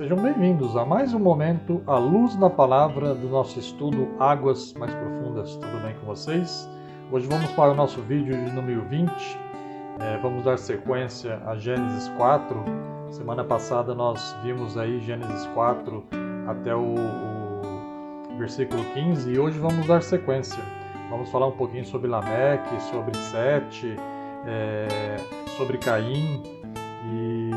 Sejam bem-vindos a mais um momento à luz na palavra do nosso estudo Águas Mais Profundas. Tudo bem com vocês? Hoje vamos para o nosso vídeo de número 20. Vamos dar sequência a Gênesis 4. Semana passada nós vimos aí Gênesis 4 até o versículo 15 e hoje vamos dar sequência. Vamos falar um pouquinho sobre Lameque, sobre Sete, sobre Caim e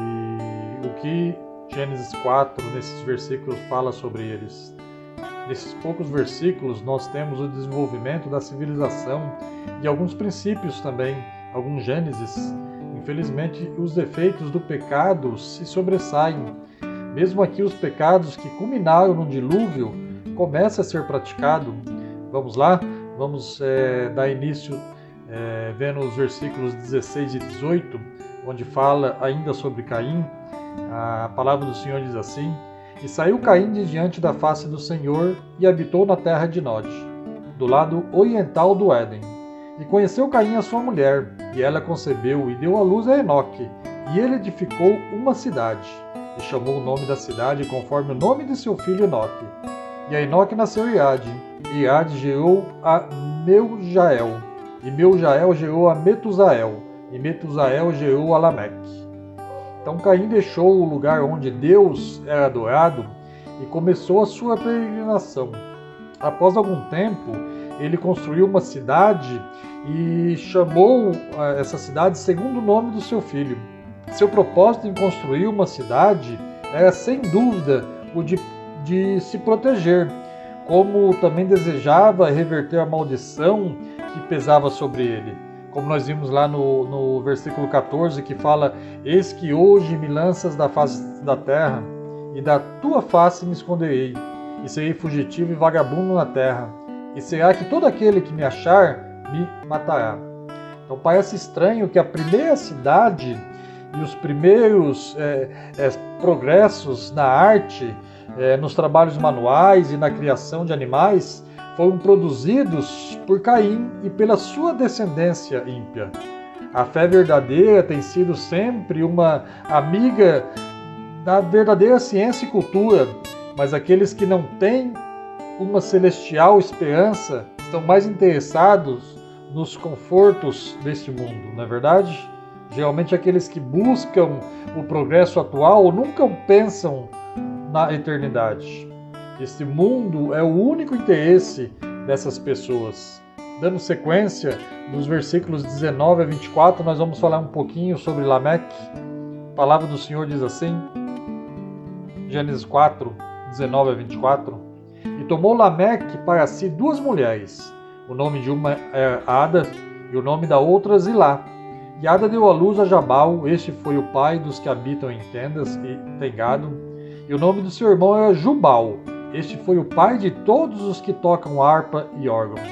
o que Gênesis 4, nesses versículos, fala sobre eles. Nesses poucos versículos, nós temos o desenvolvimento da civilização e alguns princípios também, alguns Gênesis. Infelizmente, os defeitos do pecado se sobressaem. Mesmo aqui, os pecados que culminaram no dilúvio começam a ser praticados. Vamos lá? Vamos dar início vendo os versículos 16 e 18, onde fala ainda sobre Caim. A palavra do Senhor diz assim: E saiu Caim de diante da face do Senhor e habitou na terra de Nod, do lado oriental do Éden. E conheceu Caim a sua mulher, e ela concebeu e deu à luz a Enoque, e ele edificou uma cidade, e chamou o nome da cidade conforme o nome de seu filho Enoque. E a Enoque nasceu Iade, e Iade gerou a Meujael, e Meujael gerou a Metusael, e Metusael gerou a Lameque. Então Caim deixou o lugar onde Deus era adorado e começou a sua peregrinação. Após algum tempo, ele construiu uma cidade e chamou essa cidade segundo o nome do seu filho. Seu propósito em construir uma cidade era, sem dúvida, o de se proteger, como também desejava reverter a maldição que pesava sobre ele. Como nós vimos lá no versículo 14, que fala: Eis que hoje me lanças da face da terra, e da tua face me esconderei, e serei fugitivo e vagabundo na terra, e será que todo aquele que me achar me matará. Então parece estranho que a primeira cidade e os primeiros progressos na arte, nos trabalhos manuais e na criação de animais, foram produzidos por Caim e pela sua descendência ímpia. A fé verdadeira tem sido sempre uma amiga da verdadeira ciência e cultura, mas aqueles que não têm uma celestial esperança estão mais interessados nos confortos deste mundo, não é verdade? Geralmente aqueles que buscam o progresso atual nunca pensam na eternidade. Este mundo é o único interesse dessas pessoas. Dando sequência, dos versículos 19 a 24, nós vamos falar um pouquinho sobre Lameque. A palavra do Senhor diz assim, Gênesis 4, 19 a 24. E tomou Lameque para si duas mulheres. O nome de uma é Ada e o nome da outra Zilá. E Ada deu à luz a Jabal, este foi o pai dos que habitam em tendas e tem gado. E o nome do seu irmão era Jubal. Este foi o pai de todos os que tocam harpa e órgão.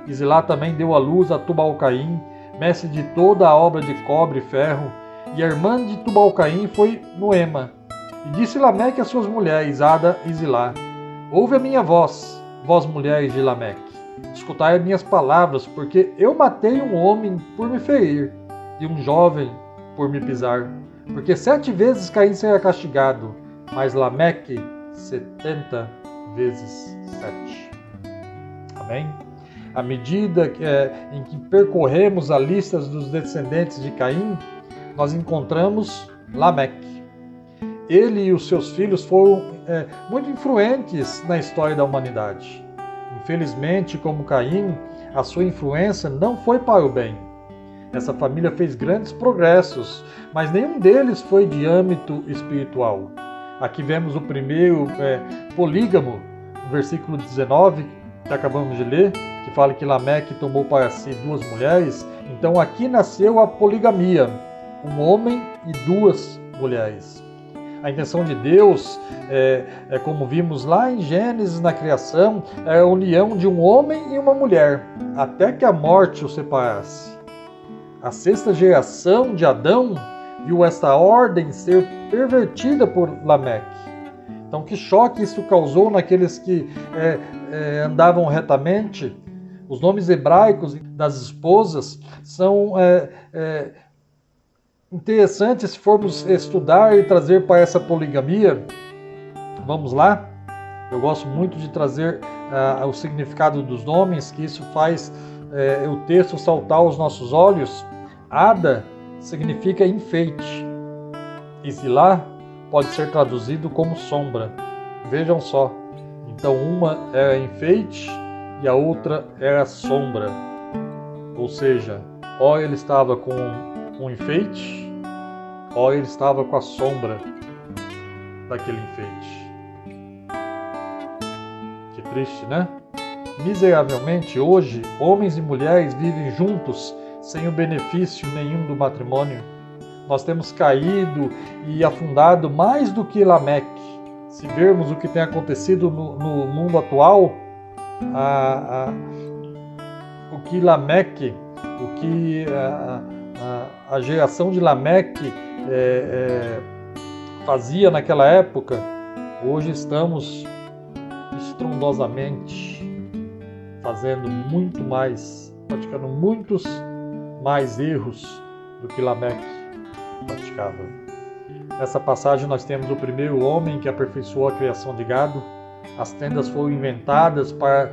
E Zilá também deu à luz a Tubal-Caim, mestre de toda a obra de cobre e ferro, e a irmã de Tubal-Caim foi Noema. E disse Lameque às suas mulheres, Ada e Zilá: Ouve a minha voz, vós mulheres de Lameque. Escutai as minhas palavras, porque eu matei um homem por me ferir, e um jovem por me pisar. Porque 7 vezes Caim será castigado, mas Lameque 70 vezes 7. Amém? À medida em que percorremos a lista dos descendentes de Caim, nós encontramos Lameque. Ele e os seus filhos foram muito influentes na história da humanidade. Infelizmente, como Caim, a sua influência não foi para o bem. Essa família fez grandes progressos, mas nenhum deles foi de âmbito espiritual. Aqui vemos o primeiro polígamo, no versículo 19, que acabamos de ler, que fala que Lameque tomou para si duas mulheres. Então aqui nasceu a poligamia, um homem e duas mulheres. A intenção de Deus, como vimos lá em Gênesis, na criação, é a união de um homem e uma mulher, até que a morte os separasse. A 6ª geração de Adão viu esta ordem ser pervertida por Lameque. Então, que choque isso causou naqueles que andavam retamente. Os nomes hebraicos das esposas são interessantes se formos estudar e trazer para essa poligamia. Vamos lá? Eu gosto muito de trazer o significado dos nomes, que isso faz o texto saltar aos nossos olhos. Ada significa enfeite, e Zilá pode ser traduzido como sombra. Vejam só, então uma era enfeite e a outra era sombra. Ou seja, ora ele estava com um enfeite, ora ele estava com a sombra daquele enfeite. Que triste, né? Miseravelmente, hoje, homens e mulheres vivem juntos sem o benefício nenhum do matrimônio. Nós temos caído e afundado mais do que Lameque. Se vermos o que tem acontecido no mundo atual, o que Lameque, o que a geração de Lameque fazia naquela época, hoje estamos estrondosamente fazendo muito mais, praticando muitos mais erros do que Lameque praticava. Nessa passagem nós temos o primeiro homem que aperfeiçoou a criação de gado. As tendas foram inventadas para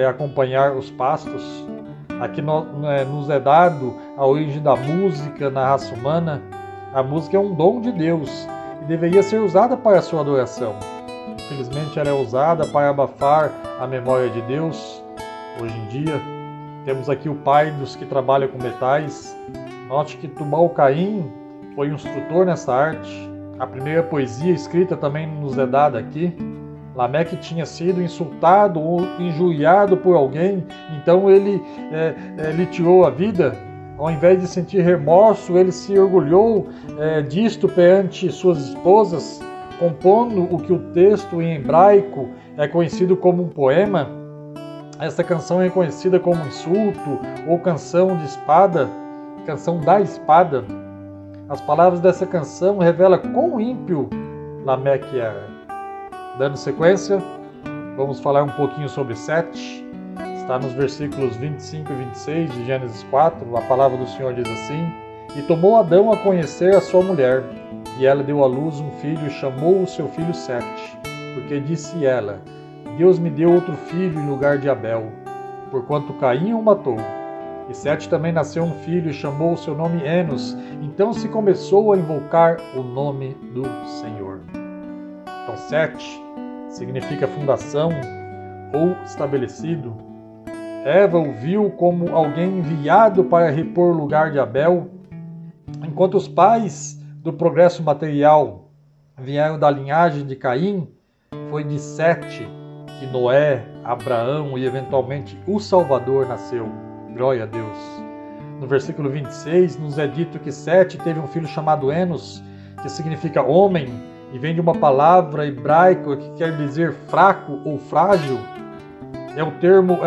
acompanhar os pastos. Aqui nos é dado a origem da música na raça humana. A música é um dom de Deus e deveria ser usada para a sua adoração. Infelizmente ela é usada para abafar a memória de Deus. Hoje em dia temos aqui o pai dos que trabalham com metais. Note que Tubal-Caim foi um instrutor nessa arte. A primeira poesia escrita também nos é dada aqui. Lameque tinha sido insultado ou injuriado por alguém, então ele lhe tirou a vida. Ao invés de sentir remorso, ele se orgulhou disto perante suas esposas, compondo o que o texto em hebraico é conhecido como um poema. Esta canção é conhecida como insulto ou canção de espada, canção da espada. As palavras dessa canção revelam quão ímpio Lameque era. Dando sequência, vamos falar um pouquinho sobre Sete. Está nos versículos 25 e 26 de Gênesis 4. A palavra do Senhor diz assim: E tomou Adão a conhecer a sua mulher, e ela deu à luz um filho e chamou o seu filho Sete, porque disse ela: Deus me deu outro filho em lugar de Abel, porquanto Caim o matou. E Sete também nasceu um filho e chamou o seu nome Enos. Então se começou a invocar o nome do Senhor. Então Sete significa fundação ou estabelecido. Eva o viu como alguém enviado para repor o lugar de Abel, enquanto os pais do progresso material vieram da linhagem de Caim. Foi de Sete que Noé, Abraão e eventualmente o Salvador nasceu. Glória a Deus. No versículo 26 nos é dito que Sete teve um filho chamado Enos, que significa homem, e vem de uma palavra hebraica que quer dizer fraco ou frágil. É o termo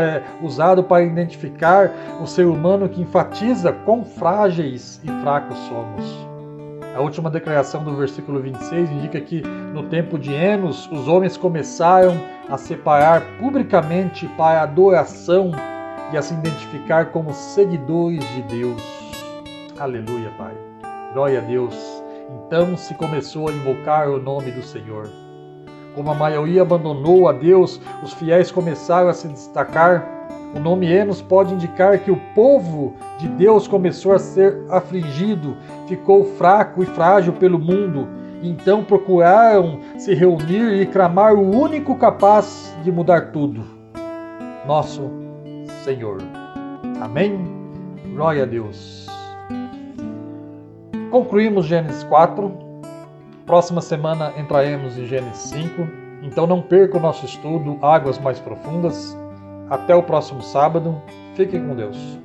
usado para identificar o ser humano, que enfatiza quão frágeis e fracos somos. A última declaração do versículo 26 indica que no tempo de Enos, os homens começaram a separar publicamente para a adoração e a se identificar como seguidores de Deus. Aleluia, Pai. Glória a Deus. Então se começou a invocar o nome do Senhor. Como a maioria abandonou a Deus, os fiéis começaram a se destacar. O nome Enos pode indicar que o povo de Deus começou a ser afligido, ficou fraco e frágil pelo mundo. Então procuraram se reunir e clamar o único capaz de mudar tudo: nosso Senhor. Amém? Glória a Deus. Concluímos Gênesis 4. Próxima semana entraremos em Gênesis 5. Então não perca o nosso estudo Águas Mais Profundas. Até o próximo sábado. Fiquem com Deus.